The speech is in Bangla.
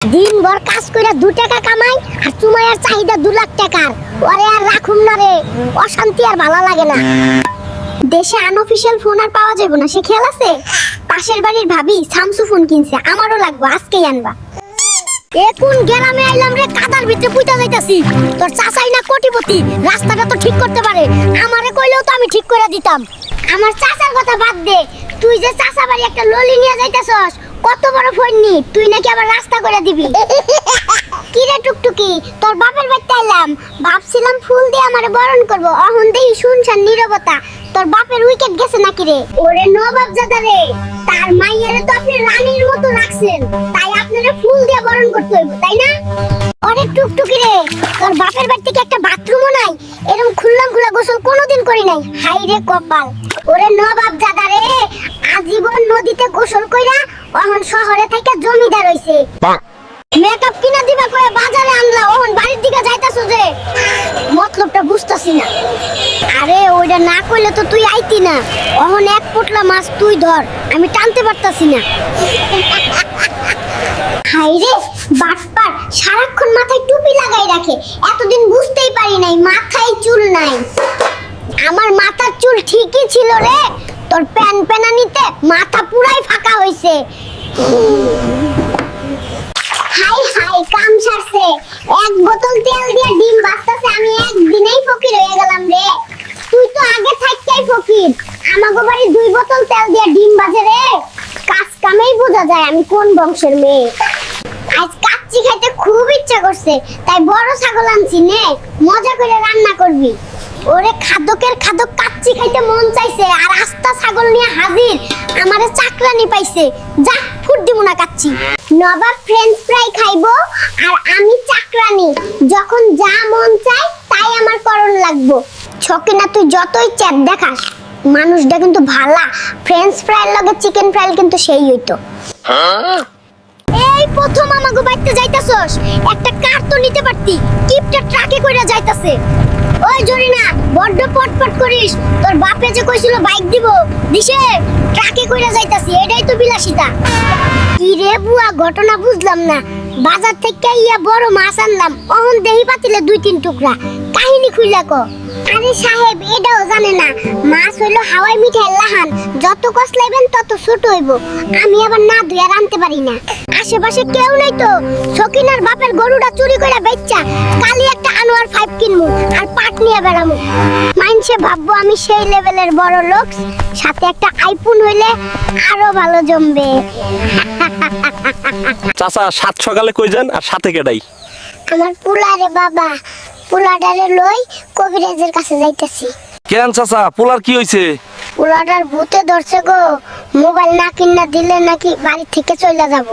দিনভর কাজ কইরা 2 টাকা কামাই আর তোমার চাহিদা 2 লাখ টাকার। ওরে আর রাখুম না রে, অশান্তি আর ভালো লাগে না। দেশে আনঅফিশিয়াল ফোন আর পাওয়া যাবে না, সে খেয়াল আছে? পাশের বাড়ির ভাবি স্যামসুং ফোন কিনছে, আমারও লাগবে, আজকেই আনবা। এখন গ্রামে আইলাম রে, কাদার ভিতরে পুইতা যাইতাছি। তোর চাচাই না কোটিপতি, রাস্তাটা তো ঠিক করতে পারে, আমারে কইলেও তো আমি ঠিক করে দিতাম। আমার চাচার কথা বাদ দে, তুই যে চাচা বাড়ি একটা ললি নিয়ে যাইতাছস, কত বড় ফোন নি, তুই নাকি আবার রাস্তা করে দিবি। কি রে টুকটুকি, তোর বাপের বাড়িতে আইলাম, ভাবছিলাম ফুল দিয়ে আমারে বরণ করব, অহন দেই শুনছান নীরবতা। তোর বাপের উইকেট গেছে নাকি রে? ওরে নবাব জাদা রে, তার মাইয়ারে তো আপনি রানীর মতো রাখছেন, তাই আপনারে ফুল দিয়ে বরণ করতে হইব, তাই না? ওরে টুকটুকি রে, তোর বাপের বাড়ি থেকে একটা বাথরুমও নাই, এরকম খুললাম খুলা গোসল কোনোদিন করি নাই, হাই রে কপাল। ওরে নবাব জাদা রে, আজীবন নদীতে গোসল কইরা অহন শহরে থেকে জমিদার হইছে। মেকআপ কিনা দিবা কয়ে বাজারে আনলা, ওহন বাড়ির দিকে যাইতাছো যে, মতলবটা বুঝতাছি না। আরে ওইটা না কইলে তো তুই আইতি না, ওহন এক পোটলা মাছ তুই ধর, আমি টানতে পারতাছি না। হাই রে বাটপার, সারাক্ষণ মাথায় টুপি লাগাই রাখে, এতদিন বুঝতেই পারি নাই মাথায় চুল নাই। আমার মাথার চুল ঠিকই ছিল রে, তোর প্যান প্যানানিতে মাথা পুরাই ফাঁকা হইছে। হাই হাই, কাম সারছে, এক বোতল তেল দিয়ে ডিম ভাজতাছে, আমি একদিনেই ফকির হয়ে গেলাম রে। তুই তো আগে থাকতেই ফকির, আমাগো বাড়ি 2 বোতল তেল দিয়ে ডিম ভাজে রে, কাজ কামেই বোঝা যায় আমি কোন বংশের মেয়ে। আজ কাচ্চি খাইতে খুব ইচ্ছা করছে, তাই বড় ছাগল আনছি, নে মজা করে রান্না করবি। ওরে খাদকের খাদক, কাচ্চি খাইতে মন চাইছে আর আস্তা ছাগল নিয়ে হাজির, আমারে চাকরানি পাইছে, যা ফুট দিমু না কাচ্চি। নবাব ফ্রেঞ্চ ফ্রাই খাইবো আর আমি চাকরানি, যখন যা মন চাই তাই আমার করণ লাগবো। ছকিনা তুই যতই চ্যাপ দেখাস, মানুষটা কিন্তু ভালা, ফ্রেঞ্চ ফ্রাইয়ের লগে চিকেন ফ্রাই কিন্তু সেই হইতো। এই প্রথম আমাগো বাইতে যাইতাছস, একটা কার তো নিতে পারতি, কিপটা ট্রাকে কইরা যাইতাছে। ওই জরিনা, বড্ড পটপট করিস, তোর বাপে যে কইছিল বাইক দিব, দিছে, ট্রাকে কইরা যাইতাছি, এটাই তো বিলাসিতা। কি রে বুয়া, ঘটনা বুঝলাম না, বাজার থেকে ইয়া বড় মাছ আনলাম, অহন দেহি পাতিলে 2-3 টুকরা, কাহিনী খুইলা ক। আরে সাহেব, এটাও জানে না, মাছ হইলো হাওয়াই মিঠাই লাহান, যত কসলাইবেন তত ছোট হইব, আমি আবার না ধুইয়া রানতে পারি না। আশেপাশে কেউ নাই তো, সকিনার বাপের গরুটা চুরি করে বেচ্চা, কালি একটা আনোয়ার 5 কিনমু আর পাট নিয়ে বেড়ামু, মাইনসে ভাববো আমি সেই লেভেলের বড় লোক, সাথে একটা আইফোন হইলে আরো ভালো জমবে। চাচা, 7 সকালে কই যান আর সাথে কেডাই? আমার পুলারে বাবা, পুলাডারে লই কবিরাজের কাছে যাইতাছি। কেন চাচা, পোলার কি হইছে? পুলাডার ভূতে ধরছে গো, মোবাইল না কিনা দিলে নাকি বাড়ি থেকে চলে যাব।